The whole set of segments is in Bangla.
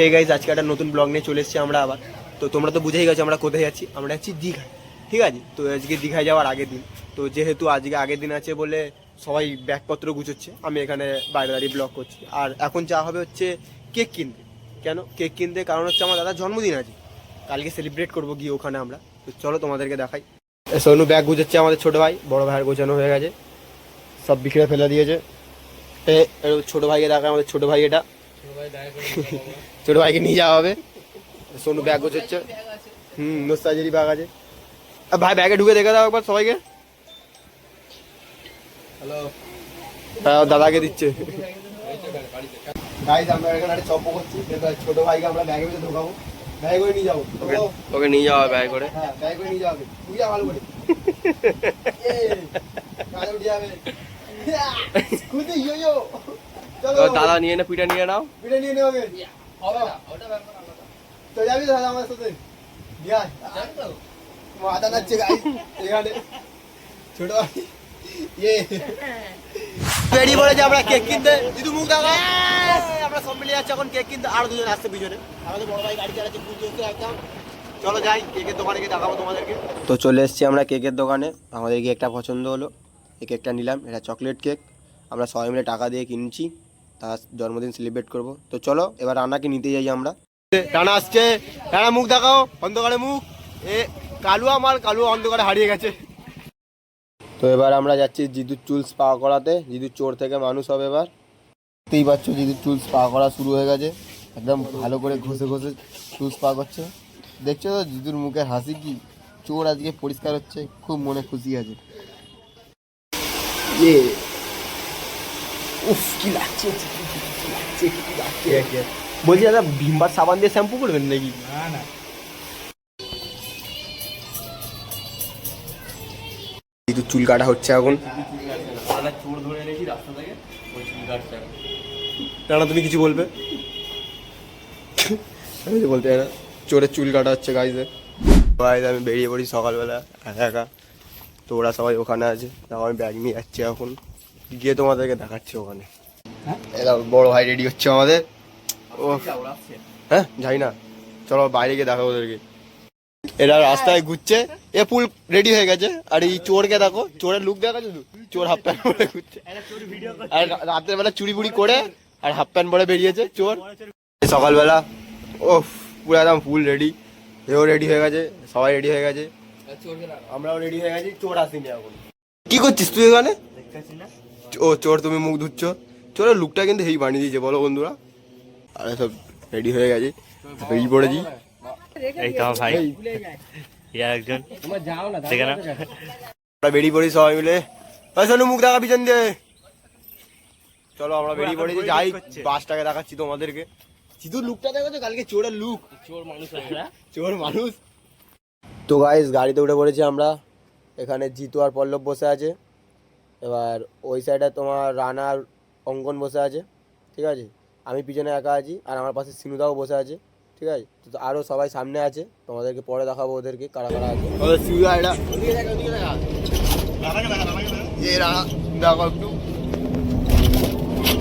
এই গাইজ আজকে একটা নতুন ব্লগ নিয়ে চলে এসেছি আমরা আবার। তো তোমরা তো বুঝেই গেছো আমরা কোথায় যাচ্ছি। আমরা যাচ্ছি দীঘায়, ঠিক আছে। তো আজকে দীঘায় যাওয়ার আগের দিন, তো যেহেতু আজকে আগের দিন আছে বলে সবাই ব্যাগপত্র গুছোচ্ছে, আমি এখানে বাইরে দাঁড়িয়ে ব্লগ করছি। আর এখন যা হবে হচ্ছে কেক কিনতে। কেন কেক কিনতে? কারণ হচ্ছে আমার দাদার জন্মদিন আছে, কালকে সেলিব্রেট করবো গিয়ে ওখানে আমরা। তো চলো তোমাদেরকে দেখাই। সোনু ব্যাগ গুছোচ্ছে, আমাদের ছোটো ভাই। বড়ো ভাইয়ের গোছানো হয়ে গেছে, সব বিখরে ফেলে দিয়েছে। ছোটো ভাইকে দেখায়, আমাদের ছোটো ভাই। এটা ছোট ভাইকে নিয়ে যাওয়া হবে। সোনু ব্যাগ গোছাচ্ছে। নোস্টালজির ব্যাগ আছে। ভাই ব্যাগে ঢুকে দেখে দাও একবার সবাইকে। হ্যালো, দাদাকে দিচ্ছে। আমরা এখানে একটা চপ্প করছি, ছোট ভাইকে আমরা ব্যাগে ভিতরে ঢোকাবো। ব্যাগে করে নিয়ে যাবো, ওকে নিয়ে যাওয়া হবে ব্যাগে করে। হ্যাঁ ব্যাগে করে নিয়ে যাওয়া হবে। তুই যা ভালো করে দাদা নিয়ে নে, পিঠা নিয়ে নাও, পিঠা নিয়ে নে। ওকে তো যাবি দাদা আমার সাথে? মাথা নাচছে গাইস এখানে ছোট ভাই। বেরিয়ে পড়েছে আমরা কেক কিনতে। দিদু মুখ দেখা, আমরা সব মিলে যাচ্ছি এখন কেক কিনতে। আর দুজন আসছে পিছনে, আমাদের বড় ভাই গাড়ি চালাচ্ছে বুঝতে একদম। চলো যাই কেকের দোকানে গিয়ে দেখাবো তোমাদেরকে। তো চলে এসেছি আমরা কেকের দোকানে। আমাদের কেকটা পছন্দ হলো, এই কেকটা নিলাম। এটা চকলেট কেক, আমরা সবাই মিলে টাকা দিয়ে কিনছি, তার জন্মদিন সেলিব্রেট করব। তো চলো এবার রান্নাকে নিতে যাই আমরা। রানা আসছে, রানা মুখ দেখাও, অন্ধকারে মুখ। কালুয়া মাল, কালুয়া অন্ধকারে হারিয়ে গেছে। তো এবার আমরা যাচ্ছি জিদুর চুল স্পা করাতে। জিদুর চোর থেকে মানুষ হবে এবার। দেখতেই পাচ্ছ জিদুর চুল স্পা করা শুরু হয়ে গেছে, একদম ভালো করে ঘষে ঘষে চুল স্পা করছে। দেখছো তো জিদুর মুখের হাসি কি, চোর আজকে পরিষ্কার হচ্ছে, খুব মনে খুশি আছে। উফ কি লাগছে, বলছি দাদা ভিমবার সাবান দিয়ে শ্যাম্পু করবেন নাকি? না কিন্তু চুল কাটা হচ্ছে এখন। চোর ধরে এনেছি রাস্তা থেকে, ওই চুল কাটছে। না তুমি কিছু বলবে? আমি কিছু বলতে চাই না, চোরের চুল কাটা হচ্ছে গাইজের। গাইজ আমি বেরিয়ে পড়ি সকালবেলা একা একা। তো ওরা সবাই ওখানে আছে, তাও আমি ব্যাগ নিয়ে যাচ্ছি এখন, গিয়ে তোমাদেরকে দেখাচ্ছি ওখানে। এরা বড় ভাই রেডি হচ্ছে আমাদের। ও হ্যাঁ যাই না, চলো বাইরে গিয়ে দেখাবো ওদেরকে। এরা রাস্তায় ঘুরছে, এ ফুল রেডি হয়ে গেছে। আর এই চোরকে দেখো, চোরের লুক দেখা শুধু, চোর হাফ প্যান্ট পরে ঘুরছে। আর রাতের বেলা চুরি বুড়ি করে আর হাফ প্যান্ট পরে বেরিয়েছে চোর সকালবেলা। ও পুরো একদম ফুল রেডি, এও রেডি হয়ে গেছে, সবাই রেডি হয়ে গেছে, আমরাও রেডি হয়ে গেছি। চোর আসেনি এখন। কি করছিস তুই এখানে? ও চোর, তুমি মুখ ধুচ্ছ? চোরের লুকটা কিন্তু হেই বানিয়ে দিয়েছে বলো বন্ধুরা। আরে সব রেডি হয়ে গেছে, বেরিয়ে পড়েছি। আমরা বেরিয়ে পড়ি সবাই মিলে। মুখ দেখা পিছন দিয়ে। চলো আমরা বেরিয়ে পড়েছি, যাই বাসটাকে দেখাচ্ছি তোমাদেরকে। সিধু লুকটা দেখো, কালকে চোরের লুক, চোর মানুষ, চোর মানুষ। তো গাইস গাড়িতে উঠে পড়েছি আমরা। এখানে জিতু আর পল্লব বসে আছে। এবার ওই সাইডে তোমার রানার অঙ্কন বসে আছে, ঠিক আছে। আমি পিছনে একা আছি, আর আমার পাশে সিনুদাও বসে আছে, ঠিক আছে। তো আরও সবাই সামনে আছে, তোমাদেরকে পরে দেখাবো ওদেরকে কারা কারা আছে।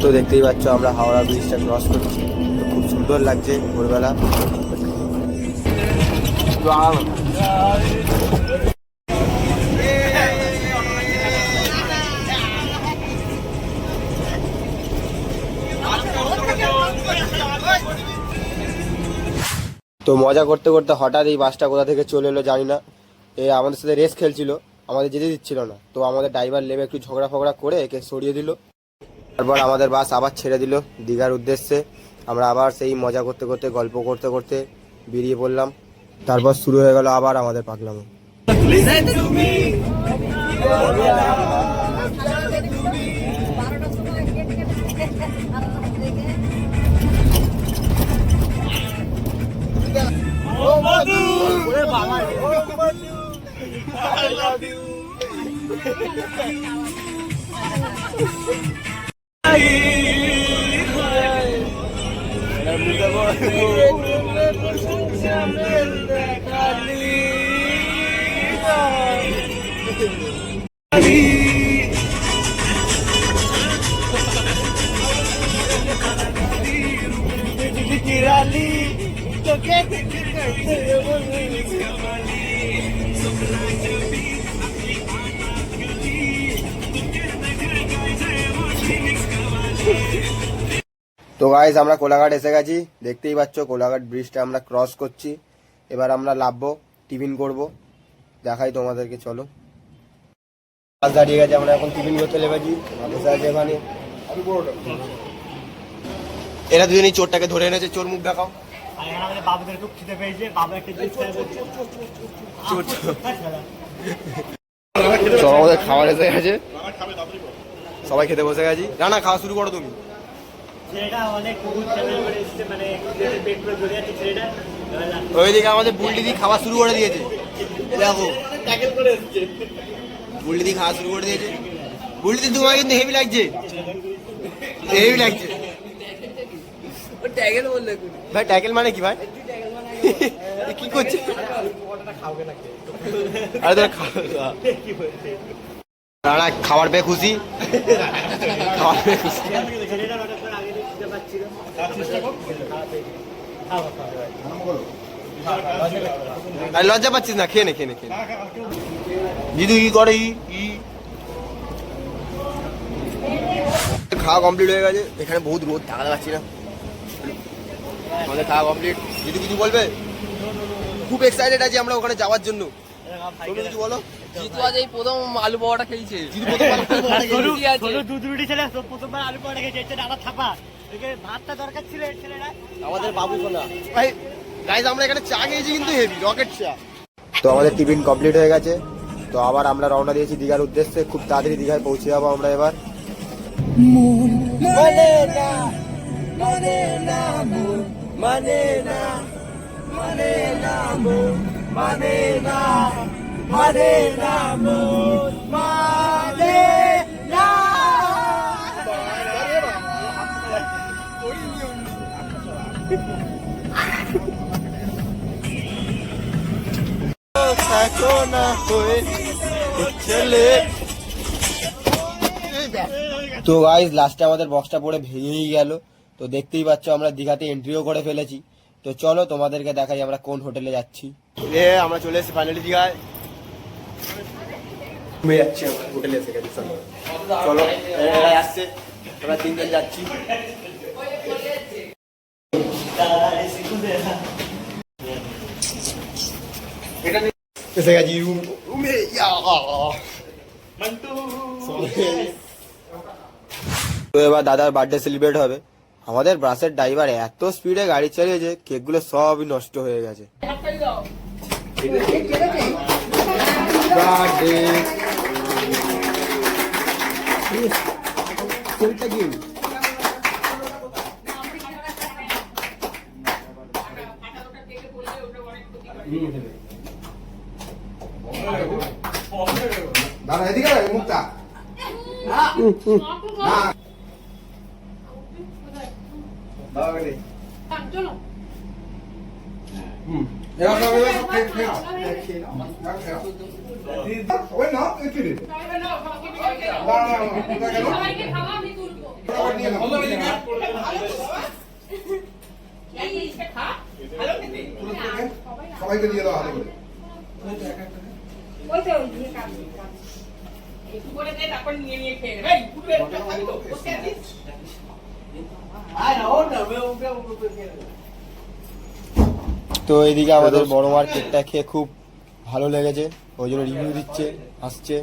তো দেখতেই পাচ্ছ আমরা হাওড়া ব্রিজটা ক্রস করছি, তো খুব সুন্দর লাগছে ভোরবেলা। তো মজা করতে করতে হঠাৎ এই বাসটা কোথা থেকে চলে এলো জানি না। আমাদের সাথে রেস খেলছিল, আমাদের যেতে দিচ্ছিল না। তো আমাদের ড্রাইভার লেবে একটু ঝগড়া ফগড়া করে একে সরিয়ে দিল। তারপর আমাদের বাস আবার ছেড়ে দিল দীঘার উদ্দেশ্যে। আমরা আবার সেই মজা করতে করতে গল্প করতে করতে বেরিয়ে পড়লাম। তারপর শুরু হয়ে গেল আবার আমাদের পাগলামো। কালি তোকে দেখে কাছে তো গাইস আমরা কোলাঘাট এসে গেছি, দেখতেই পাচ্ছ কোলাঘাট ব্রিজটা আমরা ক্রস করছি। এবার আমরা নামবো, টিফিন করব, দেখাই তোমাদেরকে, চলো। বাস দাঁড়িয়ে গেছে, আমরা এখন টিফিন করতে লেগেছি, বসে আছে এখানে। এরা দুজনই চোরটাকে ধরে এনেছে, চোর মুখ দেখাও। চলো আমাদের খাবার এসে গেছে, সবাই খেতে বসে গেছি। না খাওয়া শুরু করো তুমি। ওইদিকে আমাদের বুলডিদি খাওয়া শুরু করে দিয়েছে, দেখো বুলডিদি খাওয়া শুরু করে দিয়েছে। বুলডিদি তোমার কিন্তু হেভি লাগছে, হেভি লাগছে ভাই। ট্যাকেল মানে কি ভাই? কি করছে? আরে তোরা খাবার পেয়ে খুশি, খাবার পেয়ে খুশি। আরে লজ্জা পাচ্ছিস না, খেয়ে নে খেয়ে নে খেয়ে নে। দিদু কি করে? খাওয়া কমপ্লিট হয়ে গেছে, এখানে বহুত রোদ, থাকা যাচ্ছি না। আমাদের খাওয়া কমপ্লিট। দিদু কিছু বলবে? খুব এক্সাইটেড আছি আমরা ওখানে যাওয়ার জন্য। তুমি কিছু বলো। জিতু আজ এই প্রথম আলু পরোটা খেয়েছে। জিতু প্রথম আলু পরোটা খেয়েছে। দুধ রুটি ছেলে প্রথমবার আলু পরোটা খেয়েছে, এটা ডালা থাপা। একে ভাতটা দরকার ছিল এর ছেলেটা। আমাদের বাবু সোনা ভাই। গাইস আমরা এখানে চা খেয়েছি, কিন্তু হেভি রকেট চা। তো আমাদের টিফিন কমপ্লিট হয়ে গেছে, তো আবার আমরা রওনা দিয়েছি দীঘার উদ্দেশ্যে। খুব তাড়াতাড়ি দীঘায় পৌঁছে যাবো আমরা এবার। মানে না মানে না মানে না মানে না মানে না মানে না মানে না। তো গাইস লাস্টে আমাদের বক্সটা পড়ে ভেঙেই গেল। তো দেখতেই পাচ্ছ আমরা দীঘাতে এন্ট্রিও করে ফেলেছি। তো চলো তোমাদেরকে দেখাই আমরা কোন হোটেলে যাচ্ছি। আমরা চলে এসেছি ফাইনালি দীঘায়, যাচ্ছি আমরা হোটেলে এসে গেছি। চলো আসছে, আমরা তিনজন যাচ্ছি। এসে গেছি রুমে। তো এবার দাদার বার্থডে সেলিব্রেট হবে। আমাদের বাসের ড্রাইভার এত স্পিডে গাড়ি চালিয়েছে, কেকগুলো সবই নষ্ট হয়ে গেছে। দাদা এদিকে মুক্তা চলো। সবাইকে দিয়ে দাও হাতে করে। তো এইদিকে আমাদের বড় মার কেকটা খেয়ে খুব ভালো লেগেছে, ওই জন্য রিভিউ দিচ্ছে, আসছে।